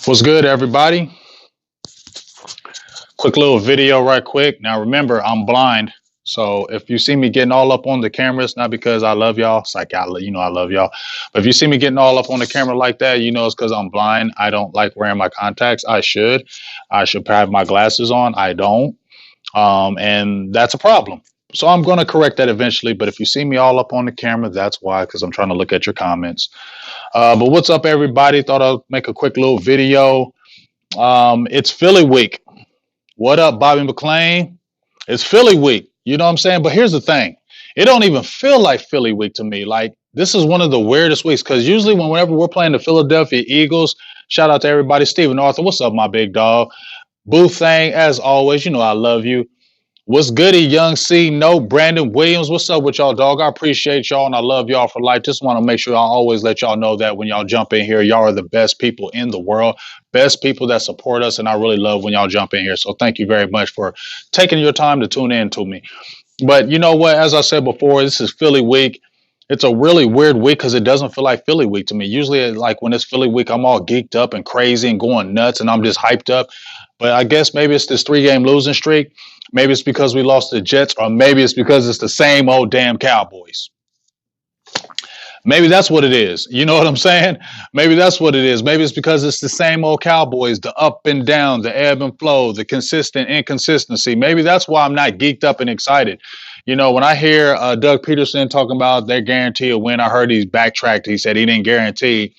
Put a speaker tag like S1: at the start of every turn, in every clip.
S1: What's good, everybody? Quick little video, right quick. Now, remember, I'm blind. So if you see me getting all up on the camera, it's not because I love y'all. It's like, I love y'all. But if you see me getting all up on the camera like that, it's because I'm blind. I don't like wearing my contacts. I should. I should have my glasses on. I don't. And that's a problem. So I'm going to correct that eventually. But if you see me all up on the camera, that's why, because I'm trying to look at your comments. But what's up, everybody? Thought I'd make a quick little video. It's Philly week. What up, Bobby McClain? It's Philly week. You know what I'm saying? But here's the thing. It don't even feel like Philly week to me. Like, this is one of the weirdest weeks because usually whenever we're playing the Philadelphia Eagles, shout out to everybody. Steven Arthur, what's up, my big dog? Boo Thang, as always, I love you. What's goody, Young C? No, Brandon Williams. What's up with y'all, dog? I appreciate y'all and I love y'all for life. Just want to make sure I always let y'all know that when y'all jump in here, y'all are the best people in the world, best people that support us. And I really love when y'all jump in here. So thank you very much for taking your time to tune in to me. But you know what? As I said before, this is Philly week. It's a really weird week because it doesn't feel like Philly week to me. Usually, like when it's Philly week, I'm all geeked up and crazy and going nuts and I'm just hyped up. But I guess maybe it's this 3-game losing streak. Maybe it's because we lost the Jets, or maybe it's because it's the same old damn Cowboys. Maybe that's what it is. You know what I'm saying? Maybe that's what it is. Maybe it's because it's the same old Cowboys, the up and down, the ebb and flow, the consistent inconsistency. Maybe that's why I'm not geeked up and excited. When I hear Doug Peterson talking about they guarantee a win, I heard he's backtracked. He said he didn't guarantee.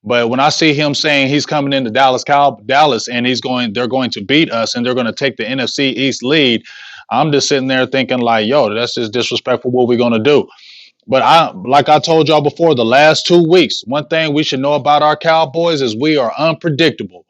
S1: But when I see him saying he's coming into Dallas, and they're going to beat us and they're going to take the NFC East lead, I'm just sitting there thinking like, yo, that's just disrespectful. What we going to do? But like I told y'all before, the last 2 weeks, one thing we should know about our Cowboys is we are unpredictable.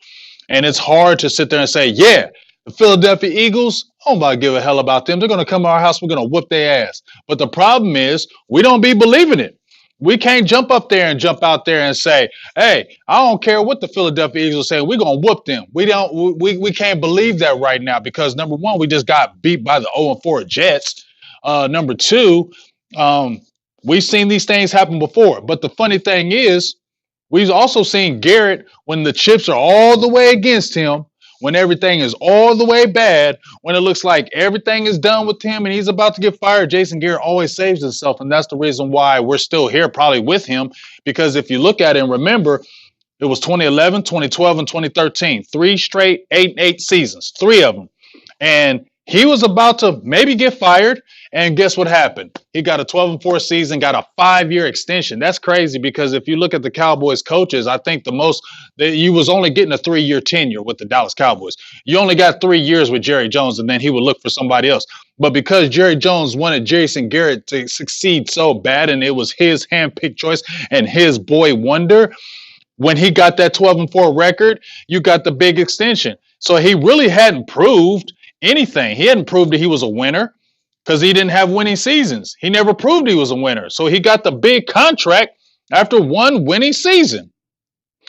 S1: And it's hard to sit there and say, yeah, the Philadelphia Eagles, I don't give a hell about them. They're going to come to our house. We're going to whoop their ass. But the problem is we don't be believing it. We can't jump up there and jump out there and say, hey, I don't care what the Philadelphia Eagles say. We're going to whoop them. We can't believe that right now because, number one, we just got beat by the 0-4 Jets. Number two, we've seen these things happen before. But the funny thing is, we've also seen Garrett when the chips are all the way against him, when everything is all the way bad, when it looks like everything is done with him and he's about to get fired, Jason Garrett always saves himself. And that's the reason why we're still here probably with him. Because if you look at it and remember, it was 2011, 2012, and 2013. 3 straight 8-8 seasons, 3 of them. And he was about to maybe get fired. And guess what happened? He got a 12-4 season, got a 5-year extension. That's crazy because if you look at the Cowboys coaches, I think you was only getting a 3-year tenure with the Dallas Cowboys. You only got 3 years with Jerry Jones, and then he would look for somebody else. But because Jerry Jones wanted Jason Garrett to succeed so bad, and it was his handpicked choice and his boy wonder, when he got that 12-4 record, you got the big extension. So he really hadn't proved anything. He hadn't proved that he was a winner, because he didn't have winning seasons. He never proved he was a winner. So he got the big contract after one winning season.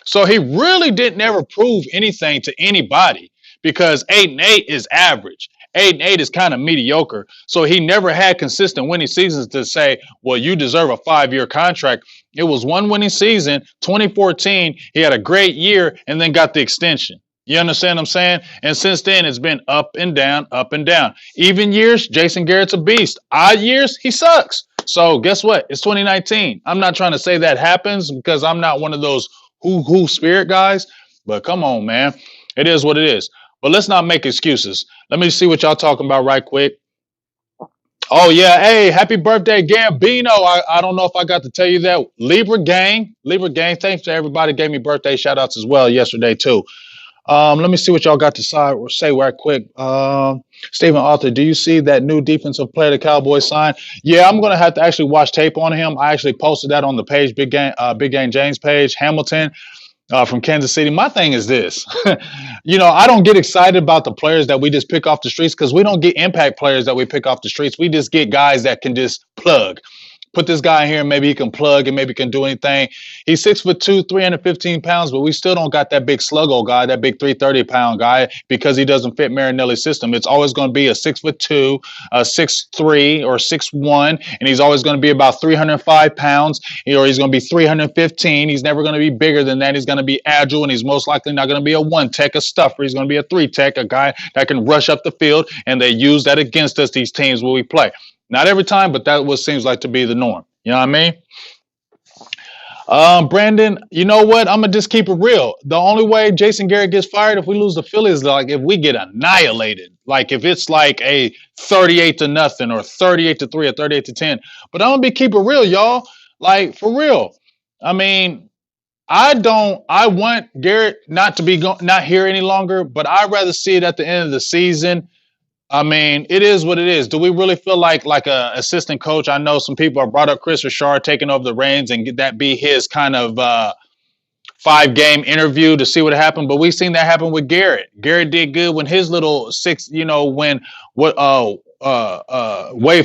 S1: So he really didn't ever prove anything to anybody because 8-8 is average. 8-8 is kind of mediocre. So he never had consistent winning seasons to say, well, you deserve a 5-year contract. It was one winning season, 2014. He had a great year and then got the extension. You understand what I'm saying? And since then, it's been up and down, up and down. Even years, Jason Garrett's a beast. Odd years, he sucks. So guess what? It's 2019. I'm not trying to say that happens because I'm not one of those who spirit guys. But come on, man. It is what it is. But let's not make excuses. Let me see what y'all talking about right quick. Oh, yeah. Hey, happy birthday, Gambino. I don't know if I got to tell you that. Libra gang. Thanks to everybody who gave me birthday shout outs as well yesterday, too. Let me see what y'all got to say right quick. Stephen Arthur, do you see that new defensive player the Cowboys signed? Yeah, I'm going to have to actually watch tape on him. I actually posted that on the page, Big Game James page, Hamilton from Kansas City. My thing is this. I don't get excited about the players that we just pick off the streets because we don't get impact players that we pick off the streets. We just get guys that can just plug. put this guy here and maybe he can plug and maybe can do anything. He's 6'2", 315 pounds, but we still don't got that big sluggo guy, that big 330-pound guy, because he doesn't fit Marinelli's system. It's always going to be a 6'2", a 6'3", or 6'1", and he's always going to be about 305 pounds, or he's going to be 315. He's never going to be bigger than that. He's going to be agile, and he's most likely not going to be a one tech, a stuffer. He's going to be a three tech, a guy that can rush up the field, and they use that against us, these teams where we play. Not every time, but that what seems like to be the norm. You know what I mean? Brandon, you know what? I'm gonna just keep it real. The only way Jason Garrett gets fired if we lose the Phillies is like if we get annihilated. Like if it's like a 38-0 or 38-3 or 38-10. But I'm gonna be keep it real, y'all. Like for real. I mean, I want Garrett not to be not here any longer, but I'd rather see it at the end of the season. I mean, it is what it is. Do we really feel like a assistant coach? I know some people have brought up Chris Richard taking over the reins and get that be his kind of 5-game interview to see what happened. But we've seen that happen with Garrett. Garrett did good when his little six, when Wade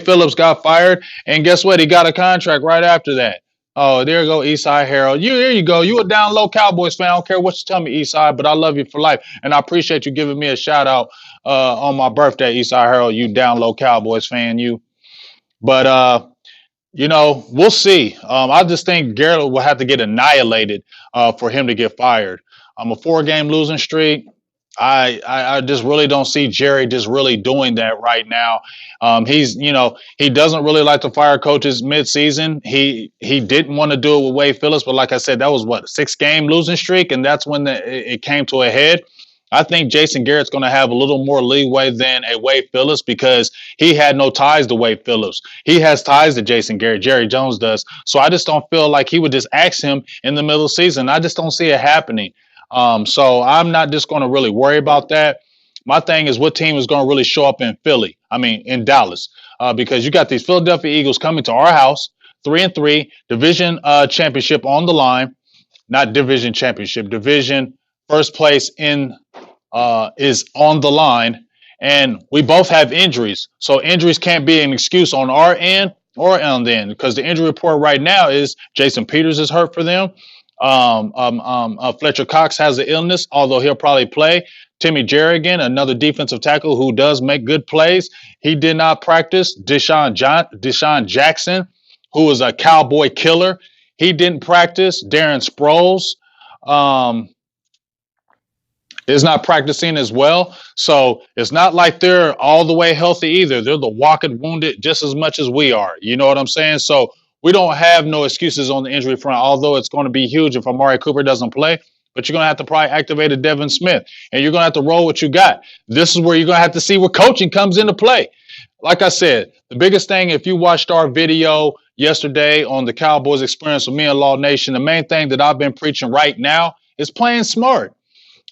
S1: Phillips got fired, and guess what? He got a contract right after that. Oh, there you go, Eastside Harold. There you go. You a down low Cowboys fan. I don't care what you tell me, Eastside, but I love you for life, and I appreciate you giving me a shout out on my birthday, Eastside Harold. You down low Cowboys fan, you. But we'll see. I just think Garrett will have to get annihilated for him to get fired. A 4-game losing streak. I just really don't see Jerry just really doing that right now. He doesn't really like to fire coaches mid-season. He didn't want to do it with Wade Phillips, but like I said, that was a 6-game losing streak, and that's when it came to a head. I think Jason Garrett's going to have a little more leeway than a Wade Phillips because he had no ties to Wade Phillips. He has ties to Jason Garrett. Jerry Jones does. So I just don't feel like he would just ask him in the middle of the season. I just don't see it happening. So I'm not just going to really worry about that. My thing is what team is going to really show up in in Dallas, because you got these Philadelphia Eagles coming to our house, 3-3, division championship on the line, not division championship, division first place is on the line, and we both have injuries. So injuries can't be an excuse on our end or on the end, because the injury report right now is Jason Peters is hurt for them. Fletcher Cox has an illness, although he'll probably play. Timmy Jerrigan, another defensive tackle who does make good plays, he did not practice. Deshaun Jackson, who is a Cowboy killer, he didn't practice. Darren Sproles is not practicing as well. So it's not like they're all the way healthy either. They're the walking wounded just as much as we are. You know what I'm saying? So we don't have no excuses on the injury front, although it's going to be huge if Amari Cooper doesn't play. But you're going to have to probably activate a Devin Smith, and you're going to have to roll what you got. This is where you're going to have to see where coaching comes into play. Like I said, the biggest thing, if you watched our video yesterday on the Cowboys experience with me and Law Nation, the main thing that I've been preaching right now is playing smart.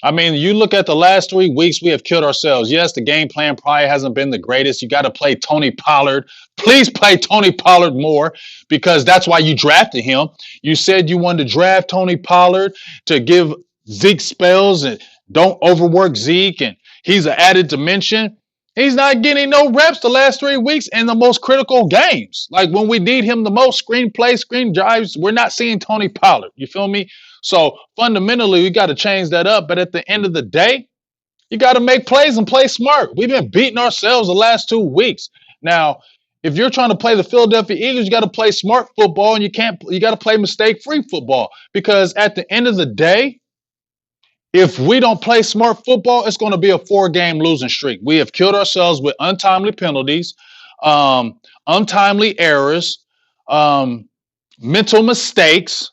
S1: I mean, you look at the last 3 weeks, we have killed ourselves. Yes, the game plan probably hasn't been the greatest. You got to play Tony Pollard. Please play Tony Pollard more, because that's why you drafted him. You said you wanted to draft Tony Pollard to give Zeke spells and don't overwork Zeke, and he's an added dimension. He's not getting no reps the last 3 weeks in the most critical games. Like when we need him the most, screen plays, screen drives, we're not seeing Tony Pollard. You feel me? So fundamentally, we got to change that up. But at the end of the day, you got to make plays and play smart. We've been beating ourselves the last 2 weeks. Now, if you're trying to play the Philadelphia Eagles, you got to play smart football, and you got to play mistake-free football. Because at the end of the day, if we don't play smart football, it's going to be a 4-game losing streak. We have killed ourselves with untimely penalties, untimely errors, mental mistakes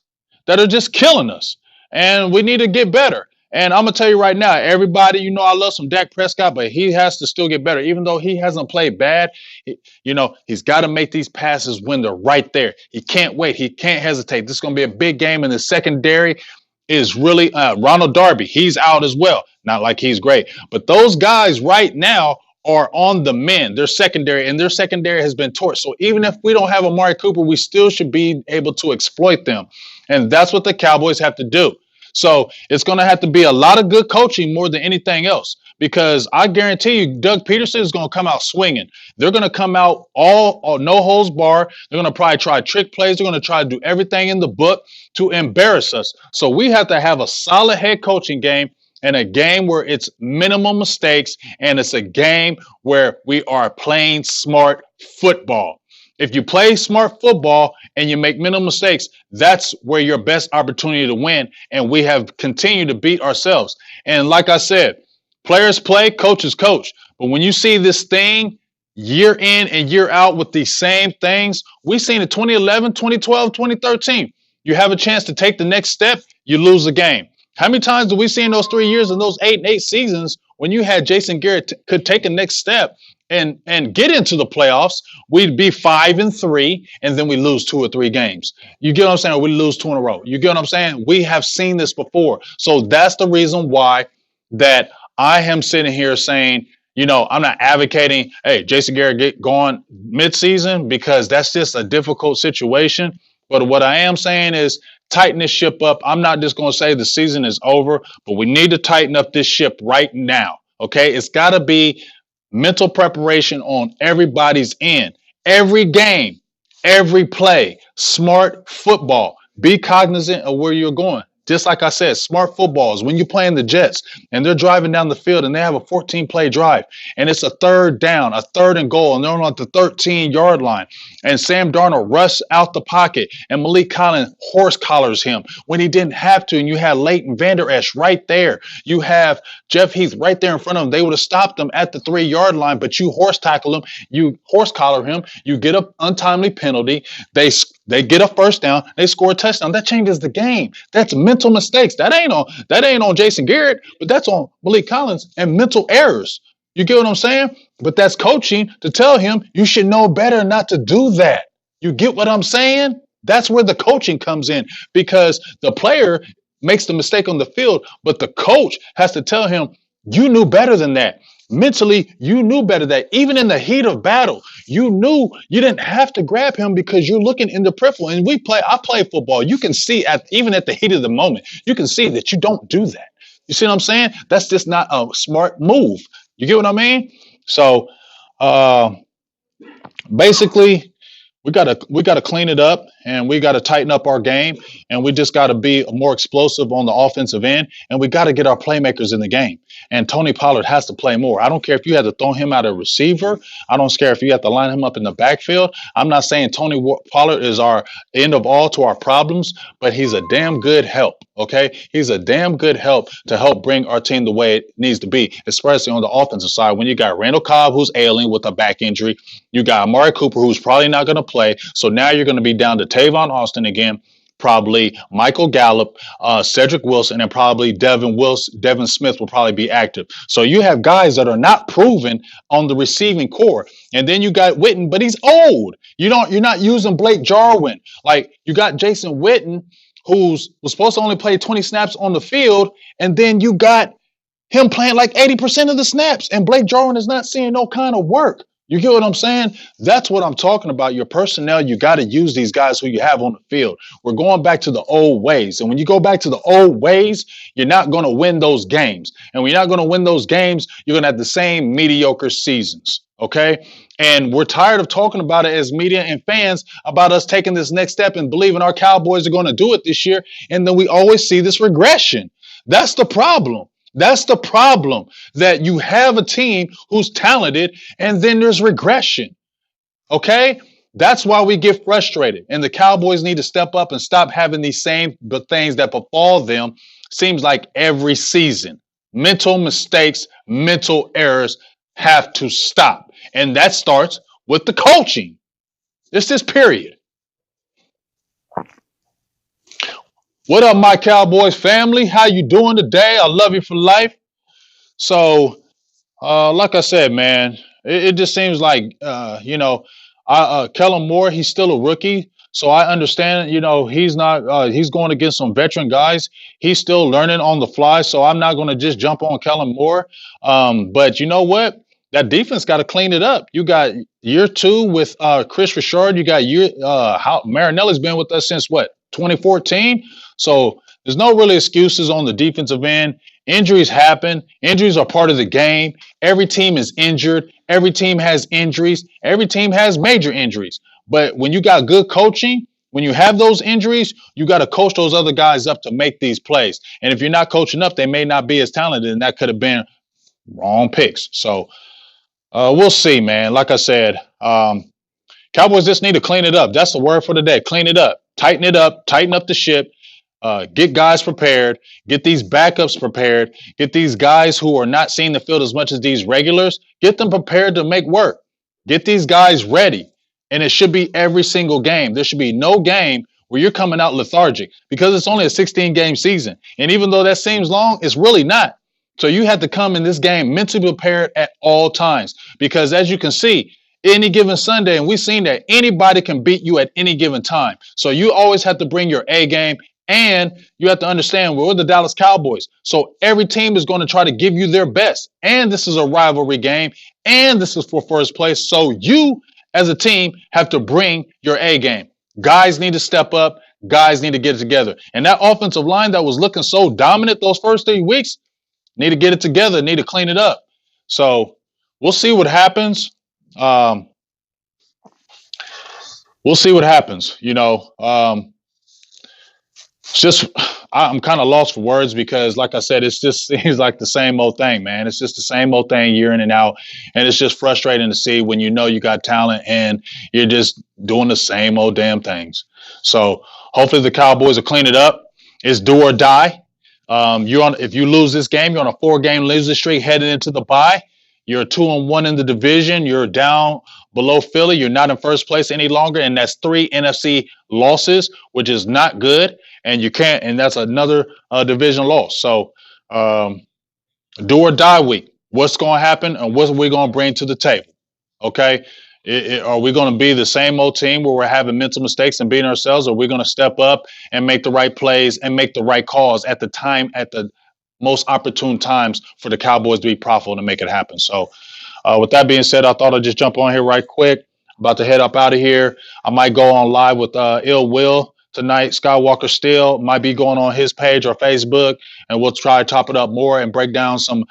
S1: that are just killing us. And we need to get better. And I'm going to tell you right now, everybody, I love some Dak Prescott, but he has to still get better. Even though he hasn't played bad, he's got to make these passes when they're right there. He can't wait. He can't hesitate. This is going to be a big game, and the secondary is really Ronald Darby. He's out as well. Not like he's great. But those guys right now are on the mend. Their secondary has been torched. So even if we don't have Amari Cooper, we still should be able to exploit them. And that's what the Cowboys have to do. So it's going to have to be a lot of good coaching more than anything else. Because I guarantee you, Doug Peterson is going to come out swinging. They're going to come out all no holds bar. They're going to probably try trick plays. They're going to try to do everything in the book to embarrass us. So we have to have a solid head coaching game and a game where it's minimum mistakes and it's a game where we are playing smart football. If you play smart football and you make minimal mistakes, that's where your best opportunity to win. And we have continued to beat ourselves. And like I said, players play, coaches coach. But when you see this thing year in and year out with these same things, we seen it 2011, 2012, 2013. You have a chance to take the next step, you lose the game. How many times do we see in those 3 years and those 8 seasons when you had Jason Garrett could take a next step and get into the playoffs, we'd be 5-3, and then we lose 2 or 3 games. You get what I'm saying? Or we lose 2 in a row. You get what I'm saying? We have seen this before. So that's the reason why that I am sitting here saying, I'm not advocating, hey, Jason Garrett get going midseason because that's just a difficult situation. But what I am saying is tighten this ship up. I'm not just going to say the season is over, but we need to tighten up this ship right now. Okay? It's got to be mental preparation on everybody's end. Every game, every play, smart football. Be cognizant of where you're going. Just like I said, smart football is when you're playing the Jets and they're driving down the field and they have a 14-play drive and it's a third down, a third and goal, and they're on the 13-yard line. And Sam Darnold rushes out the pocket and Malik Collins horse collars him when he didn't have to. And you have Leighton Vander Esch right there. You have Jeff Heath right there in front of him. They would have stopped him at the 3-yard line, but you horse tackle him, you horse collar him, you get an untimely penalty. They get a first down, they score a touchdown. That changes the game. That's mental mistakes. That ain't on Jason Garrett, but that's on Malik Collins and mental errors. You get what I'm saying? But that's coaching to tell him you should know better not to do that. You get what I'm saying? That's where the coaching comes in because the player makes the mistake on the field, but the coach has to tell him you knew better than that. Mentally, you knew better that even in the heat of battle, you knew you didn't have to grab him because you're looking in the peripheral. And I play football. You can see even at the heat of the moment, you can see that you don't do that. You see what I'm saying? That's just not a smart move. You get what I mean? So basically, we gotta clean it up and we gotta tighten up our game and we just gotta be more explosive on the offensive end and we gotta get our playmakers in the game. And Tony Pollard has to play more. I don't care if you had to throw him out a receiver. I don't care if you have to line him up in the backfield. I'm not saying Tony Pollard is our end of all to our problems, but he's a damn good help. Okay, he's a damn good help to help bring our team the way it needs to be, especially on the offensive side. When you got Randall Cobb, who's ailing with a back injury, you got Amari Cooper, who's probably not going to play. So now you're going to be down to Tavon Austin again, probably Michael Gallup, Cedric Wilson, and probably Devin Smith will probably be active. So you have guys that are not proven on the receiving core. And then you got Witten, but he's old. You're not using Blake Jarwin. Like you got Jason Witten, was supposed to only play 20 snaps on the field, and then you got him playing like 80% of the snaps, and Blake Jarwin is not seeing no kind of work. You get what I'm saying? That's what I'm talking about. Your personnel, you got to use these guys who you have on the field. We're going back to the old ways. And when you go back to the old ways, you're not going to win those games. And when you're not going to win those games, you're going to have the same mediocre seasons. Okay? And we're tired of talking about it as media and fans about us taking this next step and believing our Cowboys are going to do it this year. And then we always see this regression. That's the problem. That's the problem, that you have a team who's talented and then there's regression. Okay? That's why we get frustrated. And the Cowboys need to step up and stop having these same things that befall them seems like every season. Mental mistakes, mental errors have to stop. And that starts with the coaching. It's this period. What up, my Cowboys family? How you doing today? I love you for life. So, like I said, man, it just seems like, Kellen Moore, he's still a rookie. So I understand, he's not, he's going against some veteran guys. He's still learning on the fly. So I'm not going to just jump on Kellen Moore. But you know what? That defense got to clean it up. You got year 2 with Chris Richard. You got Marinelli's been with us since what, 2014? So There's no really excuses on the defensive end. Injuries happen. Injuries are part of the game. Every team is injured. Every team has injuries. Every team has major injuries. But when you got good coaching, when you have those injuries, you got to coach those other guys up to make these plays. And if you're not coaching up, they may not be as talented, and that could have been wrong picks. So we'll see, man. Like I said, Cowboys just need to clean it up. That's the word for the day. Clean it up. Tighten it up. Tighten up the ship. Get guys prepared. Get these backups prepared. Get these guys who are not seeing the field as much as these regulars. Get them prepared to make work. Get these guys ready. And it should be every single game. There should be no game where you're coming out lethargic because it's only a 16-game season. And even though that seems long, it's really not. So you have to come in this game mentally prepared at all times because as you can see, any given Sunday, and we've seen that anybody can beat you at any given time. So you always have to bring your A game, and you have to understand we're the Dallas Cowboys. So every team is going to try to give you their best. And this is a rivalry game, and this is for first place. So you, as a team, have to bring your A game. Guys need to step up. Guys need to get it together. And that offensive line that was looking so dominant those first 3 weeks, need to get it together, need to clean it up. So we'll see what happens. Um, we'll see what happens. It's just I'm kind of lost for words because, like I said, it's just seems like the same old thing, man. It's just the same old thing year in and out, and it's just frustrating to see when you know you got talent and you're just doing the same old damn things. So hopefully the Cowboys will clean it up. It's do or die. If you lose this game, you're on a 4-game losing streak heading into the bye. You're 2-1 in the division. You're down below Philly. You're not in first place any longer, and that's 3 NFC losses, which is not good. And you can't, and that's another division loss. So, do or die week. What's going to happen, and what are we going to bring to the table? Okay, are we going to be the same old team where we're having mental mistakes and beating ourselves, or are we going to step up and make the right plays and make the right calls at the most opportune times for the Cowboys to be profitable and make it happen? So, with that being said, I thought I'd just jump on here right quick. About to head up out of here. I might go on live with Ill Will tonight. Skywalker Steel might be going on his page or Facebook, and we'll try to top it up more and break down some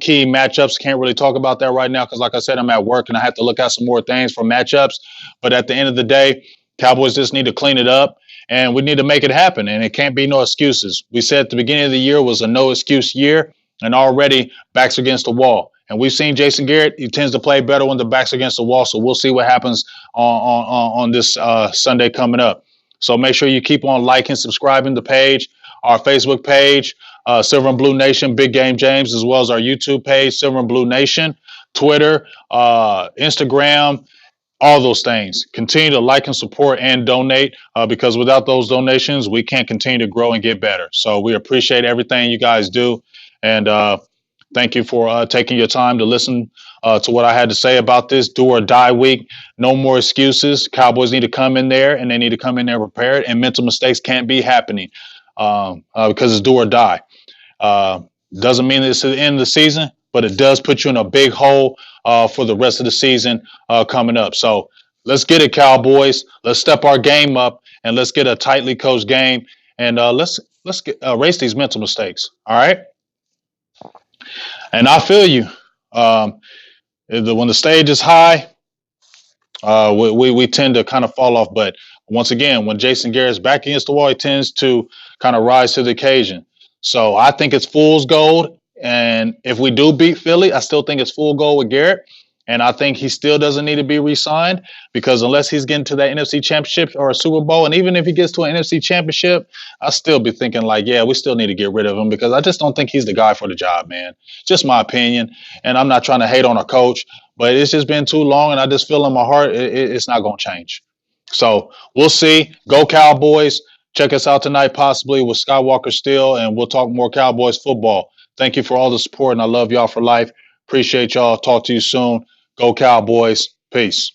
S1: key matchups. Can't really talk about that right now because, like I said, I'm at work and I have to look at some more things for matchups. But at the end of the day, Cowboys just need to clean it up, and we need to make it happen. And it can't be no excuses. We said at the beginning of the year was a no excuse year, and already backs against the wall. And we've seen Jason Garrett. He tends to play better when the back's against the wall. So we'll see what happens on this Sunday coming up. So make sure you keep on liking, subscribing the page, our Facebook page, Silver and Blue Nation, Big Game James, as well as our YouTube page, Silver and Blue Nation, Twitter, Instagram, all those things. Continue to like and support and donate because without those donations, we can't continue to grow and get better. So we appreciate everything you guys do. And thank you for taking your time to listen to what I had to say about this do or die week. No more excuses. Cowboys need to come in there, and they need to come in there prepared, and mental mistakes can't be happening because it's do or die. Doesn't mean it's the end of the season, but it does put you in a big hole for the rest of the season coming up. So let's get it, Cowboys. Let's step our game up, and let's get a tightly coached game, and let's erase these mental mistakes. All right. And I feel you. When the stage is high, we tend to kind of fall off. But once again, when Jason Garrett's back against the wall, he tends to kind of rise to the occasion. So I think it's fool's gold. And if we do beat Philly, I still think it's full gold with Garrett. And I think he still doesn't need to be re-signed because unless he's getting to that NFC Championship or a Super Bowl, and even if he gets to an NFC Championship, I'll still be thinking like, yeah, we still need to get rid of him because I just don't think he's the guy for the job, man. Just my opinion. And I'm not trying to hate on a coach, but it's just been too long, and I just feel in my heart it's not going to change. So we'll see. Go Cowboys. Check us out tonight possibly with Skywalker Steel, and we'll talk more Cowboys football. Thank you for all the support, and I love y'all for life. Appreciate y'all. Talk to you soon. Go Cowboys. Peace.